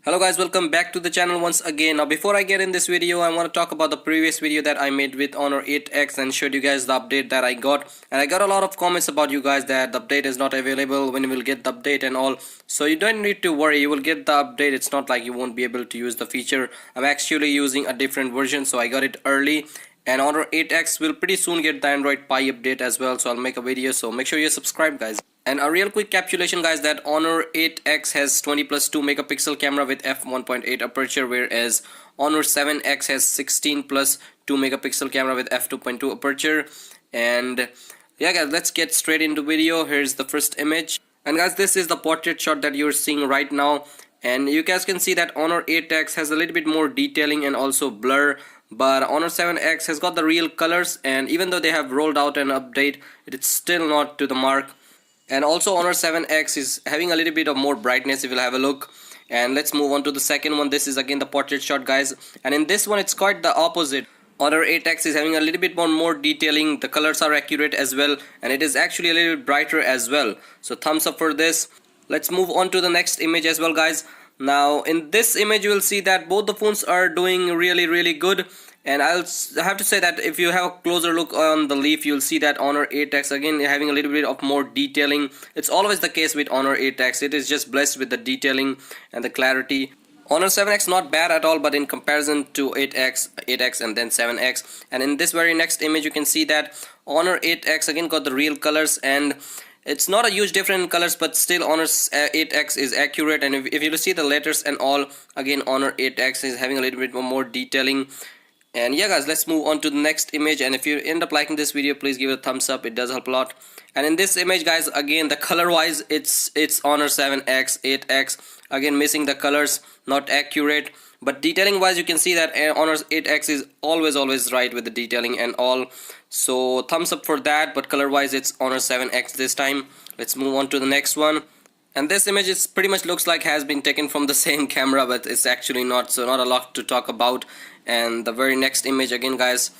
Hello guys, welcome back to the channel once again. Now before I get in this video, I want to talk about the previous video that I made with Honor 8X and showed you guys the update that I got. And I got a lot of comments about you guys that the update is not available, when you will get the update and all. So you don't need to worry, you will get the update. It's not like you won't be able to use the feature. I'm actually using a different version, so I got it early. And Honor 8X will pretty soon get the Android Pie update as well, so I'll make a video, so make sure you subscribe guys. And a real quick capsulation guys, that Honor 8X has 20+2 megapixel camera with f1.8 aperture, whereas Honor 7X has 16+2 megapixel camera with f2.2 aperture. And yeah guys, let's get straight into video. Here's the first image, and guys, this is the portrait shot that you're seeing right now. And you guys can see that Honor 8X has a little bit more detailing and also blur, but Honor 7X has got the real colors, and even though they have rolled out an update, it's still not to the mark. And also Honor 7X is having a little bit of more brightness if you'll have a look. And let's move on to the second one. This is again the portrait shot guys, and in this one it's quite the opposite. Honor 8X is having a little bit more detailing, the colors are accurate as well, and it is actually a little bit brighter as well, so thumbs up for this. Let's move on to the next image as well guys. Now in this image you will see that both the phones are doing really good. And I'll have to say that if you have a closer look on the leaf, you'll see that Honor 8X again having a little bit of more detailing. It's always the case with Honor 8X, it is just blessed with the detailing and the clarity. Honor 7X not bad at all, but in comparison to 8X and then 7X. And in this very next image you can see that Honor 8X again got the real colors, and it's not a huge difference in colors, but still Honor 8X is accurate. And if you see the letters and all, again Honor 8X is having a little bit more detailing. And yeah guys, let's move on to the next image, and if you end up liking this video, please give it a thumbs up, it does help a lot. And in this image guys, again the color wise it's Honor 7X, 8X, again missing the colors, not accurate. But detailing wise you can see that Honor 8X is always right with the detailing and all, so thumbs up for that. But color wise it's Honor 7X this time. Let's move on to the next one. And this image is pretty much looks like has been taken from the same camera, but it's actually not, so not a lot to talk about. And the very next image again guys,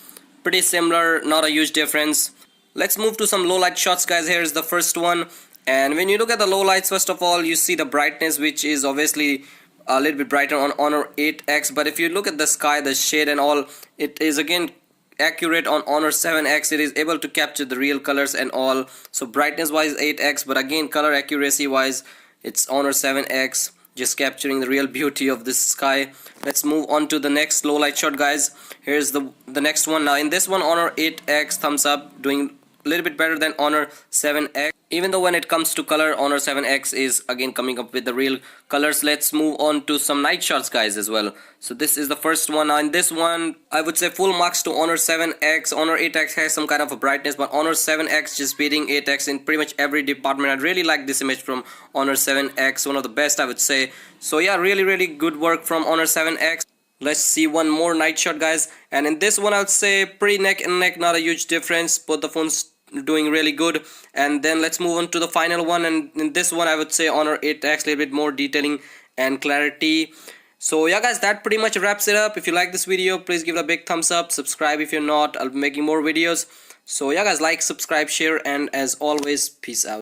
pretty similar, not a huge difference. Let's move to some low light shots guys. Here's the first one, and when you look at the low lights, first of all you see the brightness, which is obviously a little bit brighter on Honor 8X. But if you look at the sky, the shade and all, it is again accurate on Honor 7X. It is able to capture the real colors and all, so brightness wise 8X, but again color accuracy wise it's Honor 7X, just capturing the real beauty of this sky. Let's move on to the next low light shot guys. Here's the next one. Now in this one Honor 8X, thumbs up, doing a little bit better than Honor 7X, even though when it comes to color Honor 7X is again coming up with the real colors. Let's move on to some night shots guys as well. So this is the first one. Now in this one I would say full marks to Honor 7X. Honor 8X has some kind of a brightness, but Honor 7X just beating 8X in pretty much every department. I really like this image from Honor 7X, one of the best I would say. So yeah, really good work from Honor 7X. Let's see one more night shot guys, and in this one I would say pretty neck and neck, not a huge difference, both the phones doing really good. And then let's move on to the final one, and in this one I would say Honor 8X a little bit more detailing and clarity. So yeah guys, that pretty much wraps it up. If you like this video, please give it a big thumbs up, subscribe if you're not, I'll be making more videos. So yeah guys, like, subscribe, share, and as always, peace out.